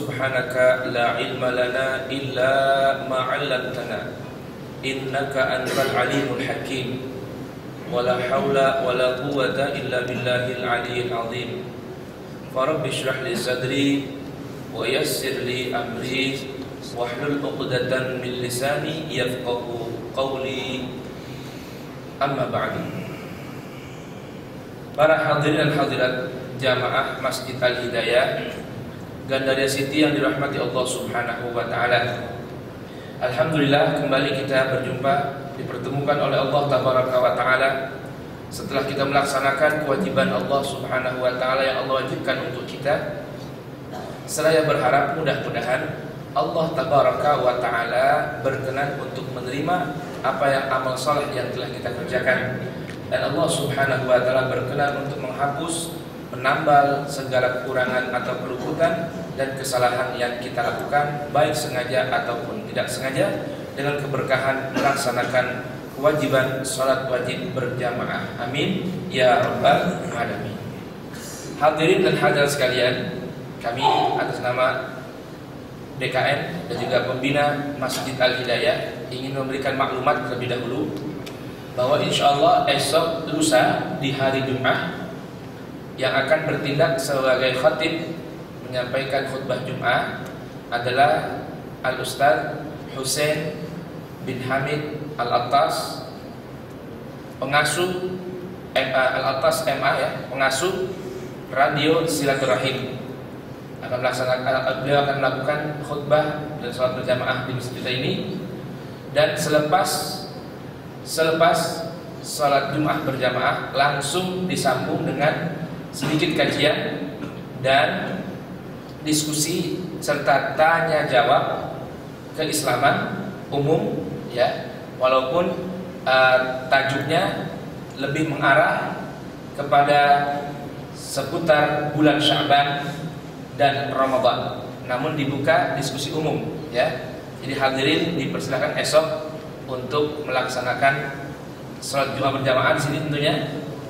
subhanaka la ilma lana illa ma 'allamtana innaka antal alimul hakim wa la haula wa la quwwata illa billahil aliyyil azim. Rabbi shrah li sadri wa yassir li amri wahlul 'uqdatam min lisani yafqahu qawli. Amma ba'du. Para hadirin dan hadirat jamaah Masjid Al-Hidayah Gandaria City yang dirahmati Allah Subhanahu wa taala. Alhamdulillah, kembali kita berjumpa, dipertemukan oleh Allah Tabaraka wa taala setelah kita melaksanakan kewajiban Allah Subhanahu wa taala yang Allah wajibkan untuk kita. Saya berharap mudah-mudahan Allah Tabaraka wa taala berkenan untuk menerima apa yang amal saleh yang telah kita kerjakan, dan Allah Subhanahu wa taala berkenan untuk menghapus, menambal segala kekurangan atau keluputan dan kesalahan yang kita lakukan, baik sengaja ataupun tidak sengaja, dengan keberkahan melaksanakan kewajiban salat wajib berjamaah. Amin ya rabbal alamin. Hadirin dan hadirat sekalian, kami atas nama DKM dan juga pembina Masjid Al-Hidayah ingin memberikan maklumat terlebih dahulu bahwa insyaallah esok lusa di hari Jumat yang akan bertindak sebagai khatib menyampaikan khutbah Jumat adalah Al-Ustaz Husain bin Hamid Al-Attas, pengasuh Al-Attas MA ya, pengasuh Radio Silaturahim. Beliau akan melakukan khutbah dan salat berjamaah di masjid kita ini, dan selepas salat Jumat berjamaah langsung disambung dengan sedikit kajian dan diskusi serta tanya jawab keislaman umum ya, walaupun tajuknya lebih mengarah kepada seputar bulan Sya'ban dan Ramadan, namun dibuka diskusi umum ya. Jadi hadirin dipersilakan esok untuk melaksanakan salat Jumat berjamaah di sini tentunya,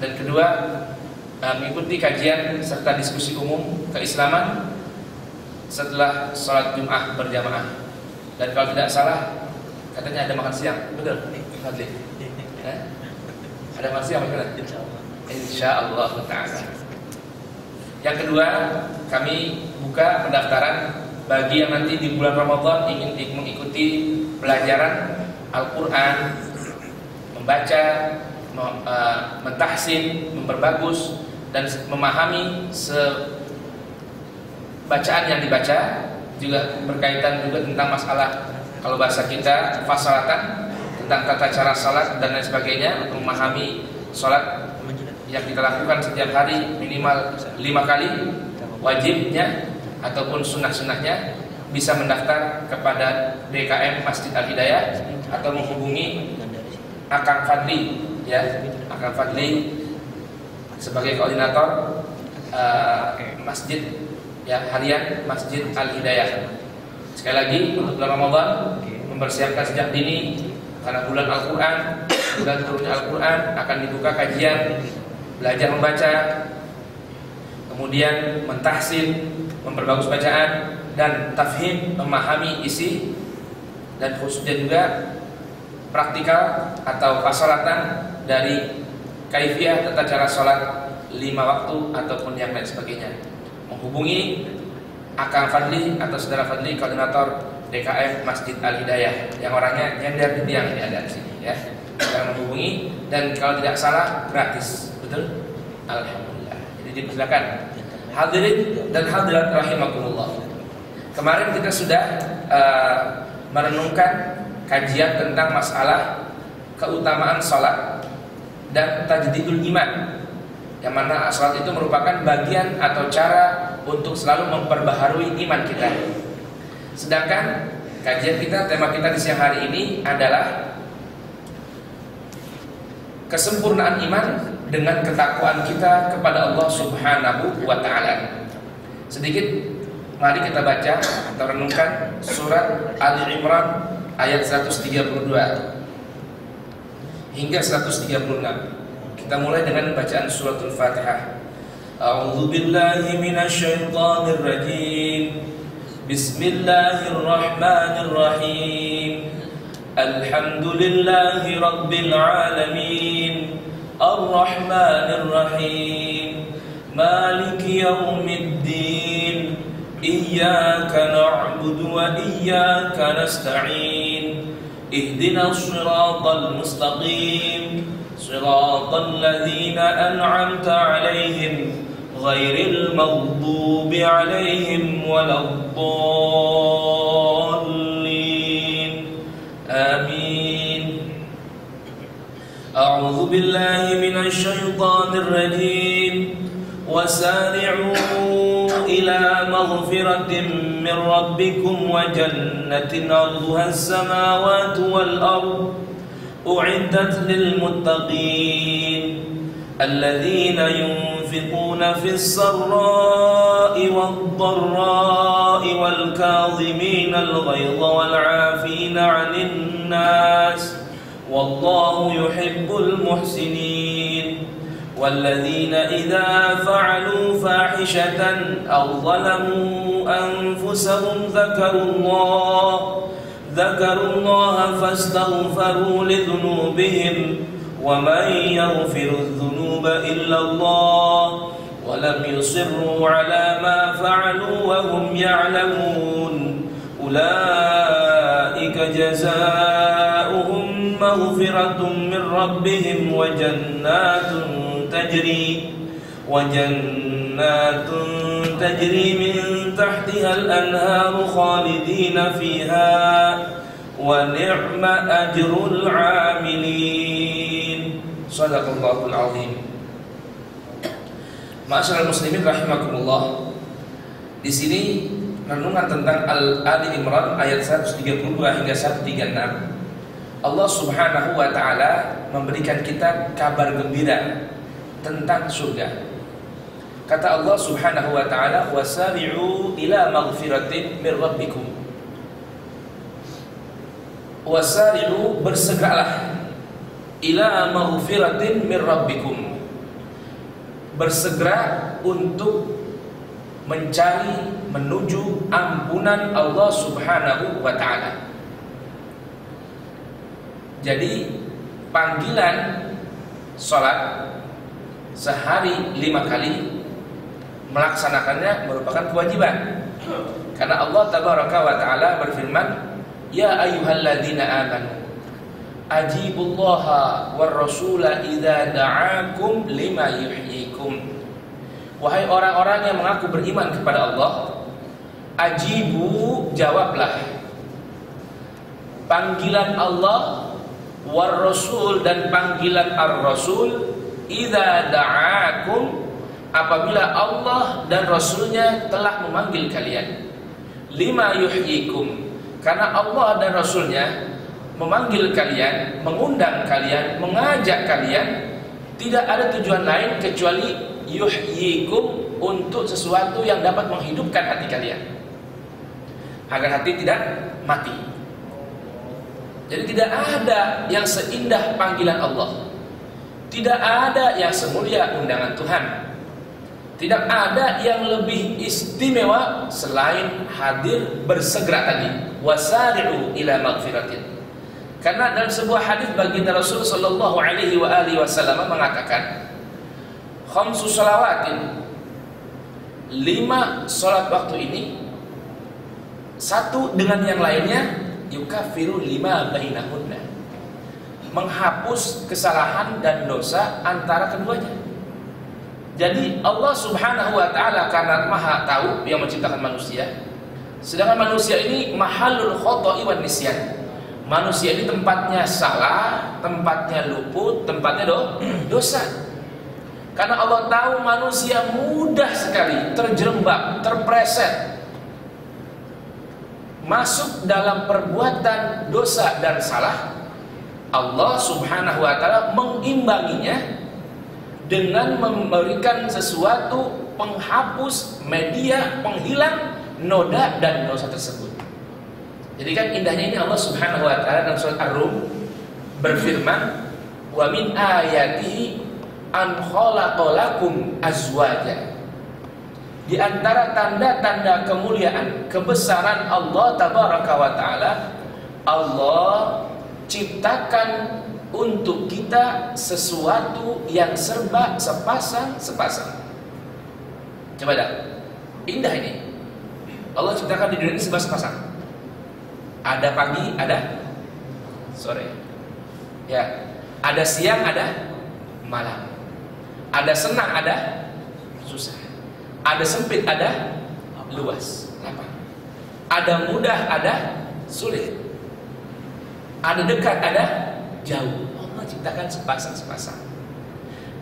dan kedua mengikuti kajian serta diskusi umum keislaman setelah salat Jumat berjamaah. Dan kalau tidak salah katanya ada makan siang, betul? Fadli? Ada makan siang bagaimana? Insyaallah taala. Yang kedua, kami buka pendaftaran bagi yang nanti di bulan Ramadan ingin mengikuti pelajaran Al-Quran, membaca, mentahsin, memperbagus dan memahami bacaan yang dibaca, juga berkaitan juga tentang masalah, kalau bahasa kita fasalatan, tentang tata cara salat dan lain sebagainya, untuk memahami salat yang kita lakukan setiap hari minimal 5 kali wajibnya ataupun sunnah-sunnahnya. Bisa mendaftar kepada DKM Masjid Al-Hidayah atau menghubungi Akang Fadli ya, Akang Fadli sebagai koordinator masjid ya, harian Masjid Al-Hidayah. Sekali lagi, untuk bulan Ramadan mempersiapkan sejak dini, karena bulan Al-Quran, bulan turunnya Al-Quran, akan dibuka kajian belajar membaca, kemudian mentahsin, memperbagus bacaan, dan tafhim, memahami isi, dan khususnya juga praktikal atau fasalatan dari kaifiyah tata cara sholat 5 waktu ataupun yang lain sebagainya. Menghubungi Akang Fadli atau Saudara Fadli, koordinator DKM Masjid Al-Hidayah, yang orangnya nyender di tiang ini ada di sini ya. Kita menghubungi, dan kalau tidak salah gratis, betul? Alhamdulillah. Jadi dipersilakan hadirin dan hadirat rahimakumullah. Kemarin kita sudah merenungkan kajian tentang masalah keutamaan salat dan tajdidul iman, yang mana salat itu merupakan bagian atau cara untuk selalu memperbaharui iman kita. Sedangkan kajian kita, tema kita di siang hari ini adalah kesempurnaan iman dengan ketakwaan kita kepada Allah Subhanahu wa taala. Sedikit mari kita baca atau renungkan surat Ali Imran ayat 132 hingga 136. Kita mulai dengan bacaan suratul Fatihah. A'udzu billahi minasyaitonir rajim. Bismillahirrahmanirrahim. Alhamdulillahi rabbil alamin. Ar-Rahmanir Rahim. Maliki yaumiddin. Iyyaka na'budu wa iyyaka nasta'in. Ihdinas siratal mustaqim. Siratal ladzina an'amta 'alaihim ghairil maghdubi 'alaihim waladdallin. Amin. A'udzu billahi minasy syaithanir rajim. Wasari'u ila maghfiratin min rabbikum wa jannatin 'arduha as-samawati wal ardh u'iddat lil muttaqin alladzina yunfiquna fis sarra'i wad dharra'i wal kadhimina al ghaidha wal 'afina 'anil nas wallahu yuhibbul muhsinin والذين إذا فعلوا فاحشة أو ظلموا أنفسهم ذكروا الله فاستغفروا لذنوبهم ومن يغفر الذنوب إلا الله ولم يصروا على ما فعلوا وهم يعلمون أولئك جزاؤهم مغفرة من ربهم وجنات تجري من تحتها الأنهار خالدين فيها ونعم أجر العاملين. صدق الله العظيم. Ma'asyiral muslimin rahimakumullah. Di sini renungan tentang Ali Imran ayat 132 hingga 136. Allah Subhanahu wa taala memberikan kita kabar gembira tentang surga. Kata Allah Subhanahu wa taala, "Wasari'u ila maghfiratin min rabbikum." Wasari'u, bersegeralah, ila maghfiratin min rabbikum. Bersegera untuk mencari, menuju ampunan Allah Subhanahu wa taala. Jadi panggilan salat sehari 5 kali, melaksanakannya merupakan kewajiban. Karena Allah Tabaraka wa Ta'ala berfirman, "Ya ayyuhalladzina amanu ajibullaha war rasula idza da'akum lima yuhyikum." Wahai orang-orang yang mengaku beriman kepada Allah, ajibu, jawablah panggilan Allah, war rasul, dan panggilan ar-rasul, idza da'akum, apabila Allah dan Rasulnya telah memanggil kalian, lima yuhyikum, karena Allah dan Rasulnya memanggil kalian, mengundang kalian, mengajak kalian, tidak ada tujuan lain kecuali yuhyikum, untuk sesuatu yang dapat menghidupkan hati kalian, agar hati tidak mati. Jadi tidak ada yang seindah panggilan Allah, tidak ada yang semulia undangan Tuhan, tidak ada yang lebih istimewa selain hadir bersegera tadi. Wasari'u ila maghfiratin. Karena dalam sebuah hadis baginda Rasul sallallahu alaihi wasallam mengatakan, khamsu salawatin, 5 salat waktu ini, satu dengan yang lainnya, yukafiru lima bainahunna, menghapus kesalahan dan dosa antara keduanya. Jadi Allah Subhanahu wa taala karena Maha tahu yang menciptakan manusia, sedangkan manusia ini mahallul khata'i wan nisyan. Manusia ini tempatnya salah, tempatnya luput, tempatnya dosa. Karena Allah tahu manusia mudah sekali terjerembab, terpreset masuk dalam perbuatan dosa dan salah. Allah Subhanahu wa taala mengimbanginya dengan memberikan sesuatu penghapus, media penghilang noda dan dosa tersebut. Jadi kan indahnya ini Allah Subhanahu wa taala dalam surat Ar-Rum berfirman, "Wa min ayatihi an khalaqalakum azwaja." Di antara tanda-tanda kemuliaan, kebesaran Allah Tabaraka wa Ta'ala, Allah ciptakan untuk kita sesuatu yang serba sepasang. Coba dah, indah ini. Allah ciptakan di dunia ini serba sepasang. Ada pagi, ada sore. Ya, ada siang, ada malam. Ada senang, ada susah. Ada sempit, ada luas, lapang. Ada mudah, ada sulit. Ada dekat, ada jauh. Allah ciptakan sepasang.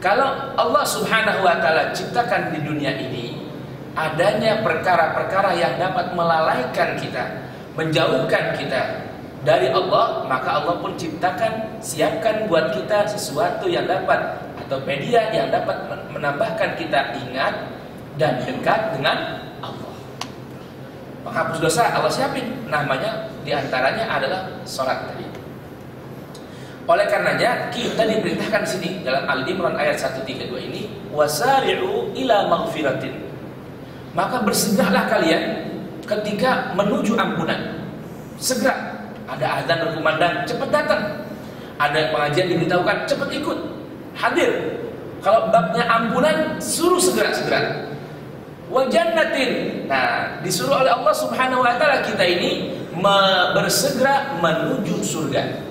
Kalau Allah Subhanahu wa Ta'ala ciptakan di dunia ini adanya perkara-perkara yang dapat melalaikan kita, menjauhkan kita dari Allah, maka Allah pun siapkan buat kita sesuatu yang dapat, atau media yang dapat menambahkan kita ingat dan dekat dengan Allah. Penghapus dosa Allah siapin, namanya diantaranya adalah sholat tadi. Oleh karenanya kita diperintahkan di sini dalam Al-Imran ayat 132 ini, wasari'u ila maghfiratin. Maka bersegeralah kalian ketika menuju ampunan. Segera. Ada azan berkumandang, cepat datang. Ada pengajian diberitahukan, cepat ikut, hadir. Kalau babnya ampunan, suruh segera. Wa jannatin. Nah, disuruh oleh Allah Subhanahu wa Ta'ala kita ini bersegera menuju surga.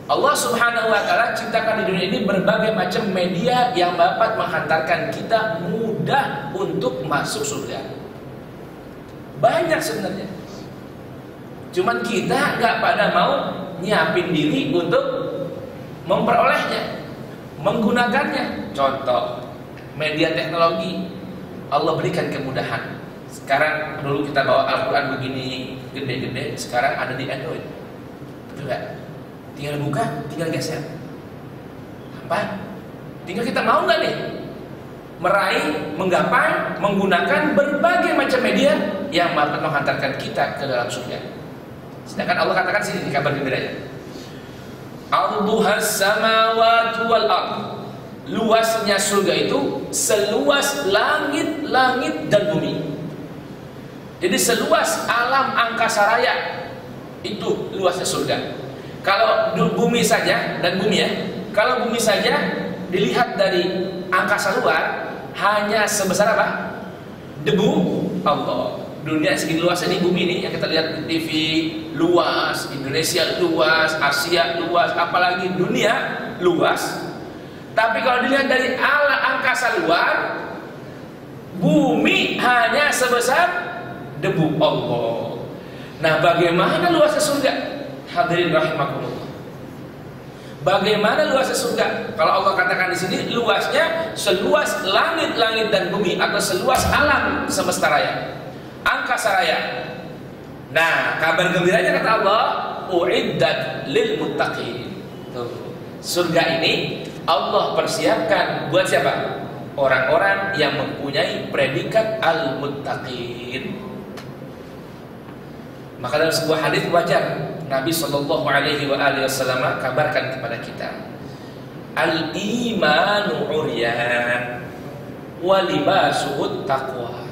Allah Subhanahu wa Ta'ala ciptakan di dunia ini berbagai macam media yang dapat menghantarkan kita mudah untuk masuk surga. Banyak sebenarnya. Cuman kita nggak pada mau nyiapin diri untuk memperolehnya, menggunakannya. Contoh, media teknologi Allah berikan kemudahan. Sekarang dulu kita bawa Al-Quran begini gede-gede, sekarang ada di Android. Betul nggak? Tinggal buka, tinggal geser. Apa? Tinggal kita mau nggak nih meraih, menggapai, menggunakan berbagai macam media yang dapat menghantarkan kita ke dalam surga. Sedangkan Allah katakan sini di kabar gembiranya, Arduhas samawati wal ard. Luasnya surga itu seluas langit dan bumi. Jadi seluas alam angkasa raya itu luasnya surga. Kalau bumi saja, dan bumi ya, kalau bumi saja dilihat dari angkasa luar hanya sebesar apa? Debu Allah. Dunia segini luas ini, bumi ini yang kita lihat di TV luas, Indonesia luas, Asia luas, apalagi dunia luas. Tapi kalau dilihat dari ala angkasa luar, bumi hanya sebesar debu Allah. Nah, bagaimana luasnya surga? Hadirin rahimakumullah. Bagaimana luasnya surga? Kalau Allah katakan di sini luasnya seluas langit-langit dan bumi, atau seluas alam semesta raya, angkasa raya. Nah, kabar gembiranya kata Allah, uiddat lil muttaqin. Tuh, surga ini Allah persiapkan buat siapa? Orang-orang yang mempunyai predikat al-muttaqin. Maka dalam sebuah hadis wajar Nabi Shallallahu Alaihi Wasallam kabarkan kepada kita, al-imanu uryan wa libasuhut taqwa.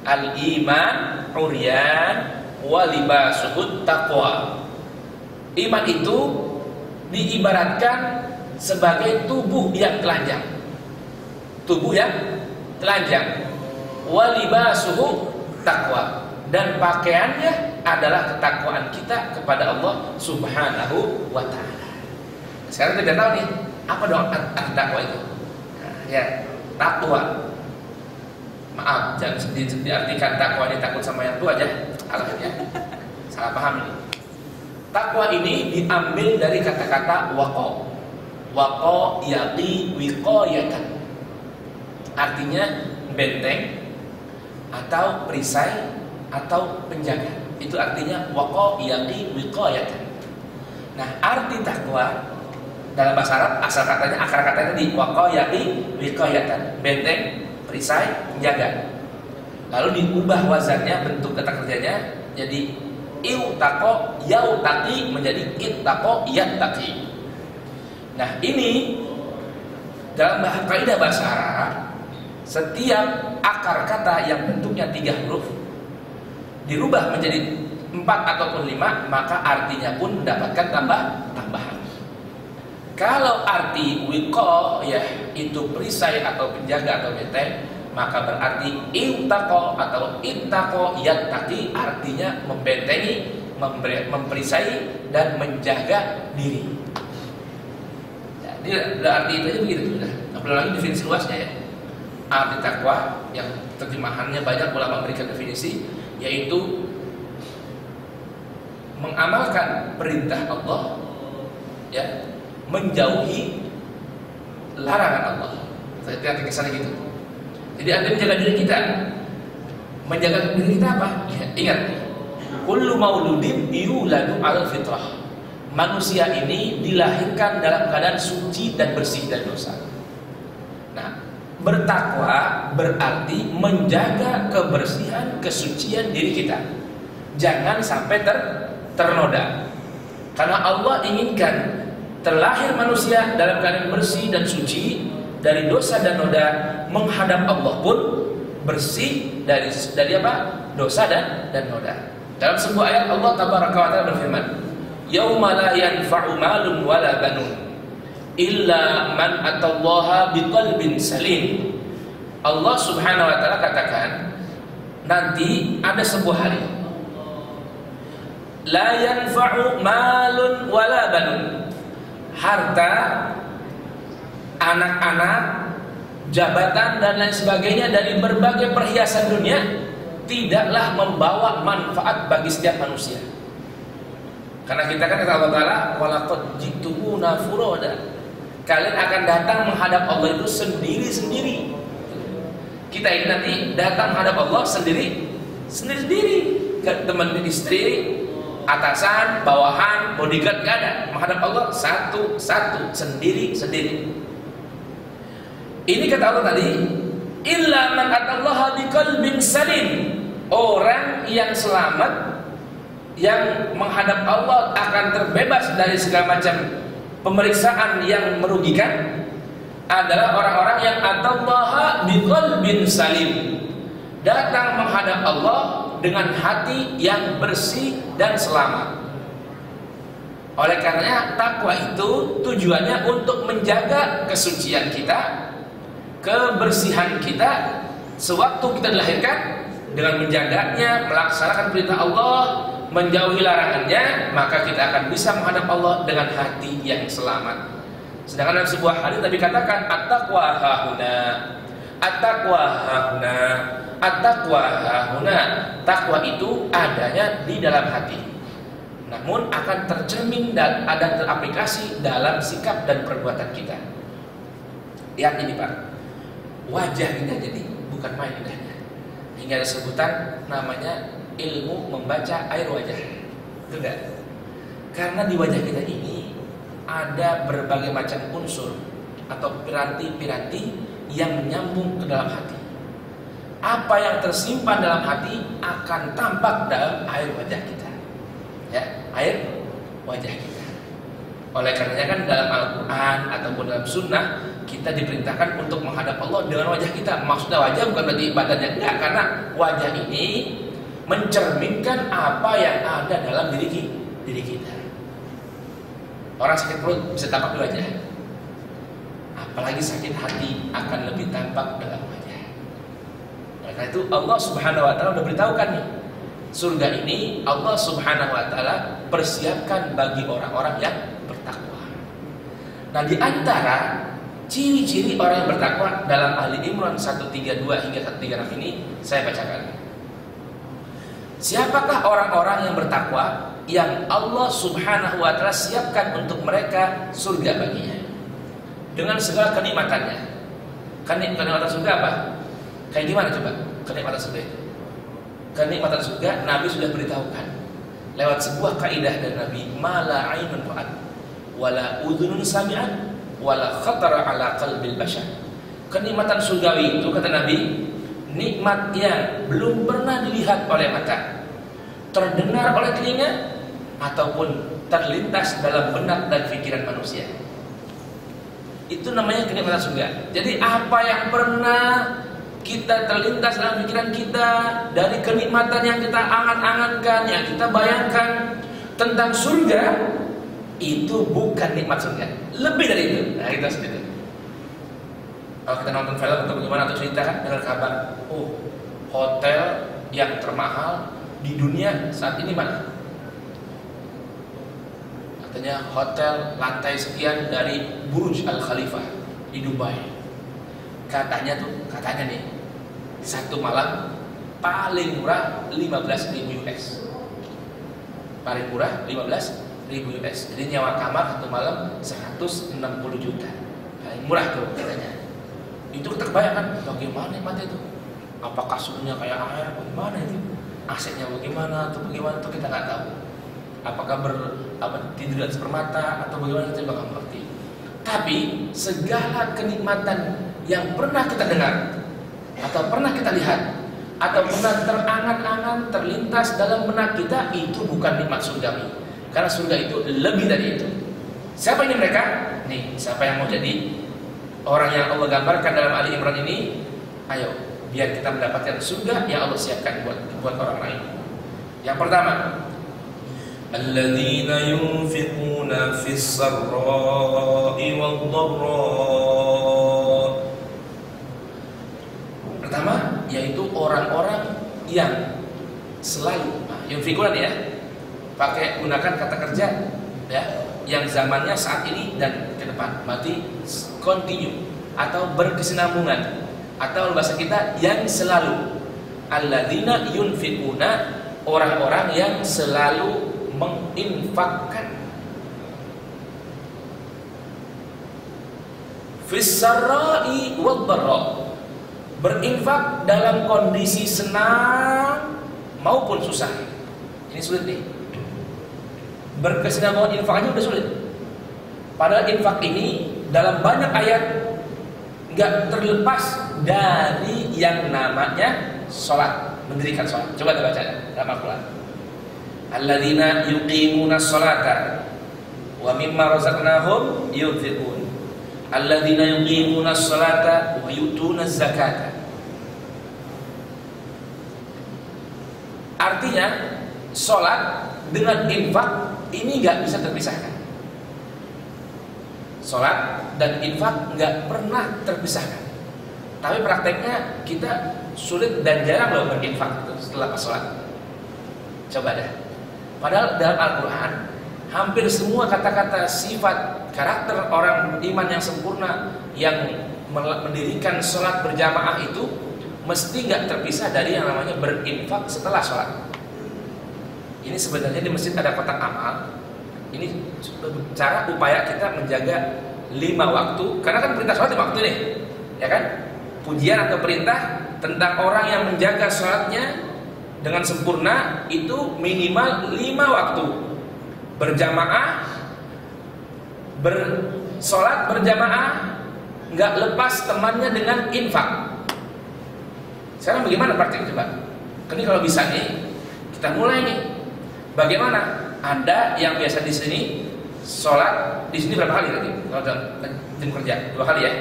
Al-iman uryan wa libasuhut taqwa. Iman itu diibaratkan sebagai tubuh yang telanjang. Tubuh yang telanjang. Wa libasuhu taqwa. Dan pakaiannya adalah ketakwaan kita kepada Allah Subhanahu wa Ta'ala. Sekarang kita tahu nih, apa dong arti takwa itu? Nah, ya, takwa. Maaf, jangan diartikan takwa ini takut sama yang tua aja. Salah ya. Salah paham ini. Takwa ini diambil dari kata-kata waqa. Waqa yaqi wiqayatan. Artinya benteng atau perisai atau penjaga. Itu artinya waqa yaqi wiqayatan. Nah, arti takwa dalam bahasa Arab asal katanya, akar katanya di waqa yaqi wiqayatan, benteng, perisai, penjaga. Lalu diubah wazannya, bentuk kata kerjanya jadi iutaqo yautaqi menjadi ittaqo yattaqi. Nah, ini dalam kaidah bahasa Arab Setiap akar kata yang bentuknya 3 huruf dirubah menjadi 4 ataupun 5, maka artinya pun mendapatkan tambahan. Kalau arti wiqo ya itu perisai atau penjaga atau benteng, maka berarti intaqo atau intaqo yattaqi artinya membentengi, memperisai dan menjaga diri. Jadi arti itu aja begitu sudah. Apalagi lagi definisi luasnya ya. Arti takwa yang terjemahannya banyak ulama memberikan definisi, yaitu mengamalkan perintah Allah, ya, menjauhi larangan Allah. Saya arti kesannya gitu. Jadi Anda menjaga diri kita. Menjaga diri kita apa? Ya, ingat, kullu mauludin yuladu 'alal fitrah. Manusia ini dilahirkan dalam keadaan suci dan bersih dari dosa. Nah, bertakwa berarti menjaga kebersihan, kesucian diri kita. Jangan sampai ternoda. Karena Allah inginkan terlahir manusia dalam keadaan bersih dan suci dari dosa dan noda, menghadap Allah pun bersih dari apa? Dosa dan noda. Dalam sebuah ayat Allah tabaraka wa taala berfirman, "Yauma la yanfa'u malun wala banun illa man atallaha biqalbin salim." Allah Subhanahu wa taala katakan, nanti ada sebuah hari la yanfa'u malun wala banun. Harta, anak-anak, jabatan dan lain sebagainya dari berbagai perhiasan dunia tidaklah membawa manfaat bagi setiap manusia. Karena kita kan kata Allah Ta'ala, walaqad jitumuna furoda. Kalian akan datang menghadap Allah itu sendiri-sendiri. Kita ini nanti datang menghadap Allah sendiri-sendiri. Teman istri, atasan, bawahan, bodyguard gak ada. Menghadap Allah satu-satu, sendiri-sendiri. Ini kata Allah tadi, illa man atallaha biqalbin salim. Orang yang selamat, yang menghadap Allah akan terbebas dari segala macam pemeriksaan yang merugikan, adalah orang-orang yang atallaha biqalbin salim, datang menghadap Allah dengan hati yang bersih dan selamat. Oleh karenanya takwa itu tujuannya untuk menjaga kesucian kita, kebersihan kita sewaktu kita dilahirkan, dengan menjaganya, melaksanakan perintah Allah, menjauhi larangannya, maka kita akan bisa menghadap Allah dengan hati yang selamat. Sedangkan dalam sebuah hadis Nabi katakan, at-taqwa hahuna, at-taqwa hahuna, at-taqwa hahuna. Takwa itu adanya di dalam hati, namun akan tercermin dan ada teraplikasi dalam sikap dan perbuatan kita. Lihat ini Pak, wajah kita jadi bukan main indahnya, hingga ada sebutan namanya ilmu membaca air wajah. Itu enggak? Karena di wajah kita ini ada berbagai macam unsur atau piranti-piranti yang menyambung ke dalam hati. Apa yang tersimpan dalam hati akan tampak dalam air wajah kita. Ya, air wajah kita. Oleh karenanya kan dalam Al-Quran ataupun dalam Sunnah kita diperintahkan untuk menghadap Allah dengan wajah kita. Maksudnya wajah bukan berarti badannya, enggak, karena wajah ini mencerminkan apa yang ada dalam diri kita. Orang sakit perut bisa tampak di wajah, apalagi sakit hati akan lebih tampak dalam wajah. Karena itu Allah Subhanahu wa taala sudah beritahukan nih, surga ini Allah Subhanahu wa taala persiapkan bagi orang-orang yang bertakwa. Nah, di antara ciri-ciri orang yang bertakwa dalam Ali Imran 132 hingga 136 ini saya bacakan. Siapakah orang-orang yang bertakwa yang Allah Subhanahu wa taala siapkan untuk mereka surga baginya dengan segala kenikmatannya? Kenikmatan surga apa? Kayak gimana coba kenikmatan surga itu? Kenikmatan surga Nabi sudah beritahukan lewat sebuah kaidah dari Nabi, mala ainun ra'at wala udhunun sami'at wala khatara ala qalbil bashar. Kenikmatan surgawi itu kata Nabi, nikmat yang belum pernah dilihat oleh mata, terdengar oleh telinga, ataupun terlintas dalam benak dan pikiran manusia. Itu namanya kenikmatan surga. Jadi apa yang pernah kita terlintas dalam pikiran kita dari kenikmatan yang kita angan-angankan, yang kita bayangkan tentang surga, itu bukan nikmat surga, lebih dari itu. Nah, itu seperti itu. Kalau kita nonton film atau bagaimana, atau cerita kan, dengar kabar, hotel yang termahal di dunia saat ini mana? Katanya hotel lantai sekian dari Burj Al Khalifah di Dubai. Katanya nih, satu malam paling murah 15.000 US. Paling murah 15.000 US. Jadi nyawa kamar satu malam 160 juta. Paling murah tuh katanya. Itu kita kebayangkan bagaimana nikmatnya itu. Apa kasurnya kayak air, bagaimana itu? AC-nya bagaimana atau bagaimana itu kita nggak tahu. Apakah tidur di atas permata atau bagaimana, kita juga nggak mengerti. Tapi segala kenikmatan yang pernah kita dengar atau pernah kita lihat atau pernah terangan-angan terlintas dalam benak kita, itu bukan nikmat surgawi. Karena surga itu lebih dari itu. Siapa ini mereka? Nih, siapa yang mau jadi orang yang Allah gambarkan dalam Ali Imran ini? Ayo, biar kita mendapatkan surga yang Allah siapkan buat orang lain. Yang pertama, alladzina yunfiquna fis sarra'i wad dharra. Pertama, yaitu orang-orang yang selalu yunfiquna ya, pakai gunakan kata kerja ya, yang zamannya saat ini dan ke depan, berarti continue atau berkesinambungan, atau bahasa kita yang selalu. Alladzina yunfiquna, orang-orang yang selalu menginfakkan. Fis sarra'i wad dharra, berinfak dalam kondisi senang maupun susah. Ini sulit nih. Berkesinambungan infaknya udah sulit. Padahal infak ini dalam banyak ayat nggak terlepas dari yang namanya sholat, mendirikan sholat. Coba kita baca dalam Al-Quran. Alladzina yuqimuna sholata wa mimma razaqnahum yunfiqun. Alladzina yuqimuna sholata wa yutuna zakata. Artinya sholat dengan infak ini nggak bisa terpisahkan. Sholat dan infak nggak pernah terpisahkan. Tapi prakteknya kita sulit dan jarang loh berinfak setelah pas sholat. Coba deh. Padahal dalam Al-Quran hampir semua kata-kata sifat karakter orang iman yang sempurna yang mendirikan sholat berjamaah itu mesti nggak terpisah dari yang namanya berinfak setelah sholat. Ini sebenarnya di masjid ada kotak amal. Ini cara upaya kita menjaga 5 waktu, karena kan perintah sholat 5 waktu nih, ya kan? Pujian atau perintah tentang orang yang menjaga sholatnya dengan sempurna itu minimal 5 waktu. Berjamaah, bersolat berjamaah, nggak lepas temannya dengan infak. Sekarang bagaimana praktik coba? Ini kalau bisa nih, kita mulai nih. Bagaimana? Anda yang biasa di sini sholat di sini berapa kali tadi? Kalau jam kerja 2 kali ya.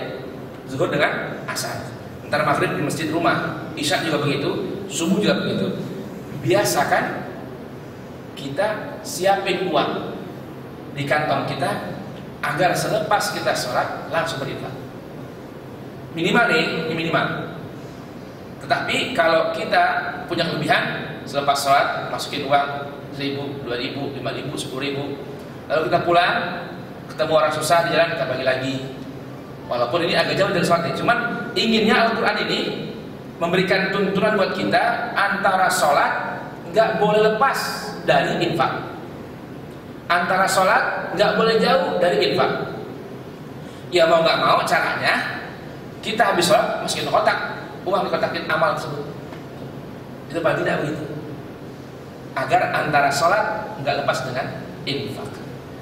Zuhur dengan asar. Ntar maghrib di masjid rumah, isya juga begitu, subuh juga begitu. Biasakan kita siapin uang di kantong kita agar selepas kita sholat langsung berinfak. Minimal nih, ini minimal. Tetapi kalau kita punya kelebihan, selepas sholat masukin uang 1.000, 2.000, 5.000, 10.000. Lalu kita pulang, ketemu orang susah di jalan, kita bagi lagi. Walaupun ini agak jauh dari sholat, cuman inginnya Al-Quran ini memberikan tuntunan buat kita antara sholat nggak boleh lepas dari infak, antara sholat nggak boleh jauh dari infak. Ya mau nggak mau caranya kita habis sholat masukin kotak, uang dikotakin amal tersebut. Itu paling tidak begitu, agar antara sholat nggak lepas dengan infak.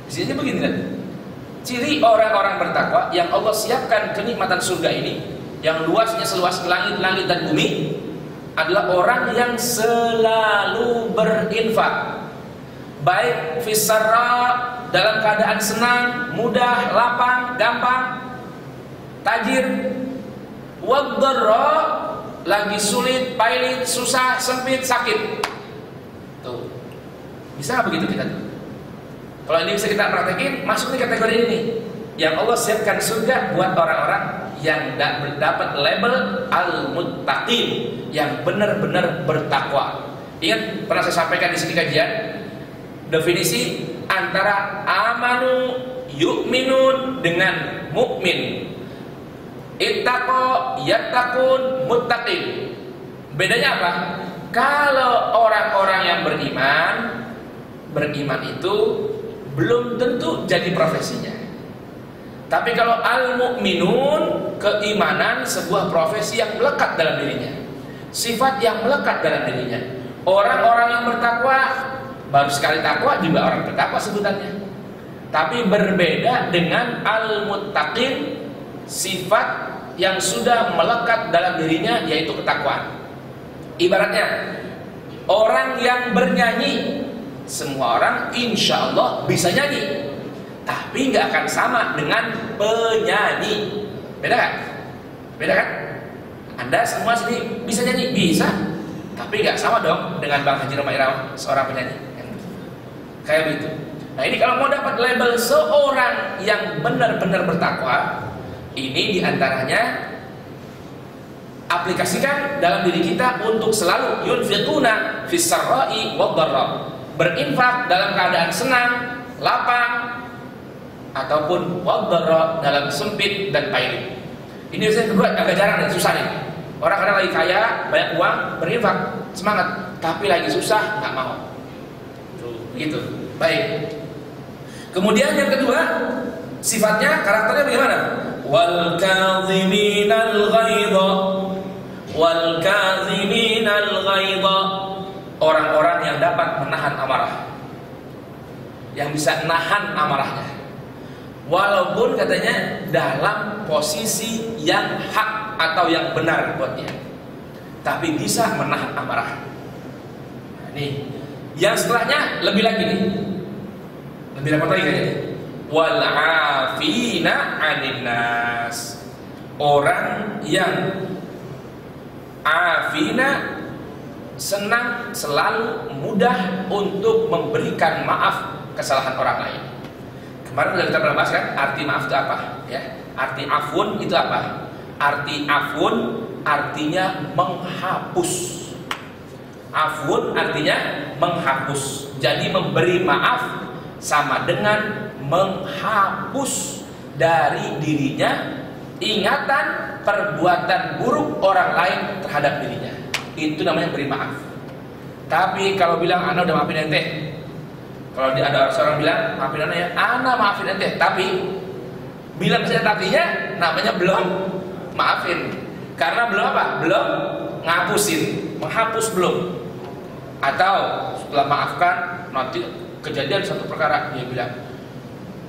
Di sini begini kan, ciri orang-orang bertakwa yang Allah siapkan kenikmatan surga ini, yang luasnya seluas langit-langit dan bumi, adalah orang yang selalu berinfak, baik fisarra, dalam keadaan senang, mudah, lapang, gampang, tajir, wadharra, lagi sulit, pahit, susah, sempit, sakit. Tuh. Bisa nggak begitu kita? Kalau ini bisa kita praktekin, masuk di kategori ini. Yang Allah siapkan surga buat orang-orang yang dapat label al-muttaqin, yang benar-benar bertakwa. Ingat pernah saya sampaikan di sini kajian definisi antara amanu yu'minun dengan mukmin. Ittaqo yattaqun muttaqin. Bedanya apa? Kalau orang-orang yang beriman itu belum tentu jadi profesinya. Tapi kalau al-mu'minun, keimanan sebuah profesi yang melekat dalam dirinya, sifat yang melekat dalam dirinya. Orang-orang yang bertakwa, baru sekali takwa juga orang bertakwa sebutannya. Tapi berbeda dengan al-muttaqin, sifat yang sudah melekat dalam dirinya, yaitu ketakwaan. Ibaratnya orang yang bernyanyi, semua orang insya Allah bisa nyanyi, tapi nggak akan sama dengan penyanyi. Beda kan? Beda kan? Anda semua sini bisa nyanyi, bisa, tapi nggak sama dong dengan Bang Haji Roma Irawan, seorang penyanyi. Kayak begitu. Nah ini kalau mau dapat label seorang yang benar-benar bertakwa, ini diantaranya aplikasikan dalam diri kita untuk selalu yunfiquna fis sarra'i wad dharra, berinfak dalam keadaan senang, lapang, ataupun wad dharra dalam sempit dan pahit. Ini yang kedua agak jarang dan susah nih. Orang kadang lagi kaya, banyak uang, berinfak, semangat, tapi lagi susah nggak mau. Begitu. Baik. Kemudian yang kedua, sifatnya, karakternya bagaimana? Wal kadhiminal ghaidha, wal kadhiminal ghaidha, orang-orang yang dapat menahan amarah, yang bisa nahan amarahnya, walaupun katanya dalam posisi yang hak atau yang benar buatnya, tapi bisa menahan amarah. Nah, ini yang setelahnya lebih lagi nih, lebih dapat lagi kayaknya. Wal afina 'anil nas, orang yang afina, senang, selalu mudah untuk memberikan maaf kesalahan orang lain. Kemarin sudah kita pernah bahas kan, arti maaf itu apa? Ya, arti afun itu apa? Arti afun artinya menghapus. Afun artinya menghapus. Jadi memberi maaf sama dengan menghapus dari dirinya ingatan perbuatan buruk orang lain terhadap dirinya. Itu namanya beri maaf. Tapi kalau bilang ana udah maafin ente, kalau ada seorang bilang maafin ana ya, ana maafin ente, tapi bilang saya tapinya namanya belum maafin. Karena belum apa? Belum ngapusin, menghapus belum. Atau setelah maafkan, nanti kejadian satu perkara, dia bilang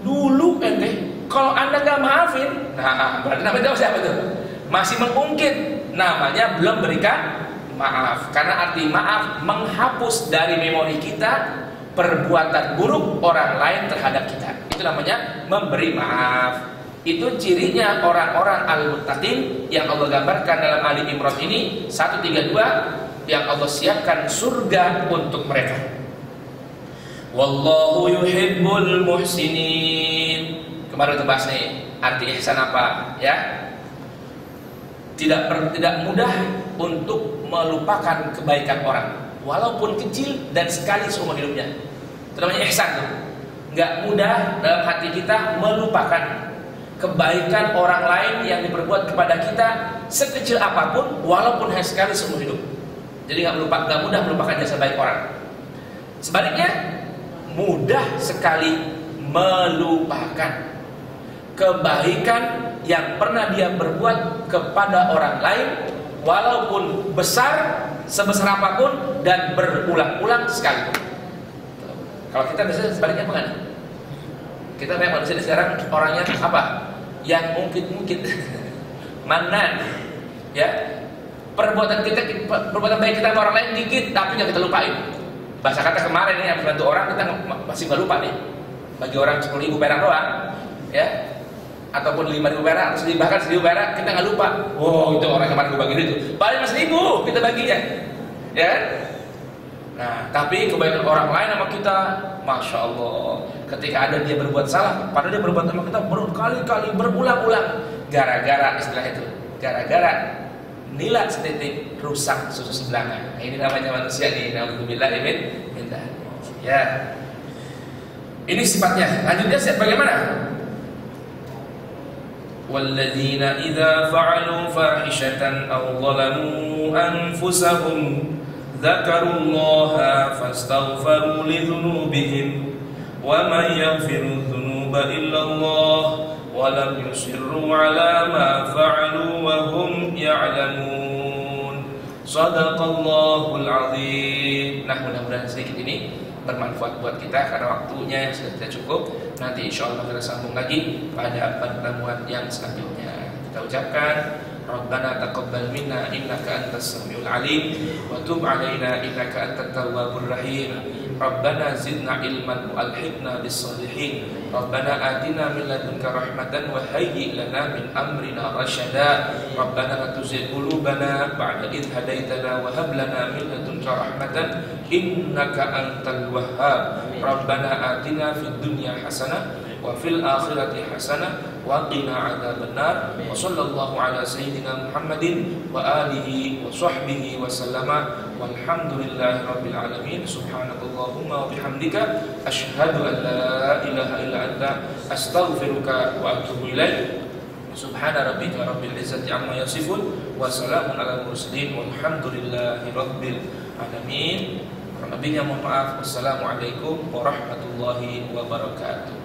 dulu ente kalau anda gak maafin, nah berarti namanya siapa itu? Masih mengungkit, namanya belum berikan maaf. Karena arti maaf menghapus dari memori kita perbuatan buruk orang lain terhadap kita. Itu namanya memberi maaf. Itu cirinya orang-orang al-muttaqin yang Allah gambarkan dalam Ali Imran ini 132, yang Allah siapkan surga untuk mereka. Wallahu yuhibbul muhsinin. Kemarin kita bahas nih arti ihsan apa, ya? Tidak mudah untuk melupakan kebaikan orang, walaupun kecil dan sekali seumur hidupnya. Itu namanya ihsan tuh. Nggak mudah dalam hati kita melupakan kebaikan orang lain yang diperbuat kepada kita, sekecil apapun, walaupun hanya sekali seumur hidup. Jadi nggak mudah melupakan jasa baik orang. Sebaliknya, mudah sekali melupakan kebaikan yang pernah dia berbuat kepada orang lain, walaupun besar, sebesar apapun, dan berulang-ulang sekalipun. Kalau kita biasanya sebaliknya bagaimana? Kita memang manusia sekarang orangnya apa? Yang mungkin manan, ya. Perbuatan baik kita sama orang lain dikit, tapi nggak kita lupain. Bahasa kata kemarin nih, yang membantu orang kita masih nggak lupa nih. Bagi orang 10.000 perak doang, ya. ataupun 5.000 perak, bahkan 1.000 perak, kita nggak lupa. Oh, itu orang kemarin gue bagi itu. Paling 1.000 kita baginya, ya kan? Nah, tapi kebaikan orang lain sama kita, masya Allah. Ketika ada dia berbuat salah, padahal dia berbuat sama kita berkali-kali, berulang-ulang, gara-gara istilah itu, gara-gara nilai setitik rusak susu sebelanga. Ini namanya manusia nih. Alhamdulillah, ya. Ini sifatnya. Lanjutnya bagaimana? Walladzina idza fa'alu fahishatan aw zalamu anfusahum dzakarullaha fastaghfaru lidzunubihim wa man yaghfiru dzunuba illallah wa lam yusirru 'ala ma fa'alu wa hum ya'lamun. Shadaqallahul 'azim. Nah, mudah-mudahan sedikit ini bermanfaat buat kita karena waktunya yang sudah tidak cukup. Nanti insya Allah kita sambung lagi pada pertemuan yang selanjutnya. Kita ucapkan Rabbana taqabbal minna innaka antas samiul alim wa tub alaina innaka antat tawwabur rahim. Rabbana zidna ilman wa alhiqna bis salihin. Rabbana atina min ladunka rahmatan wa hayyi lana min amrina rasyada. Rabbana la tuzigh qulubana ba'da idh hadaitana wa hab lana min ladunka rahmatan innaka antal wahhab. Rabbana atina fid dunya hasanah wa fil akhirati hasanah wa qina adzabannar. Wa sallallahu ala sayyidina Muhammadin wa alihi wa sahbihi wa sallama walhamdulillahi rabbil alamin. Subhanakallahumma wa bihamdika asyhadu an la ilaha illa anta astaghfiruka wa atubu ilaik. Subhana rabbika rabbil izzati amma yasifun wa salamun alal mursalin walhamdulillahi rabbil alamin. Kurang lebihnya mohon maaf. Wassalamualaikum warahmatullahi wabarakatuh.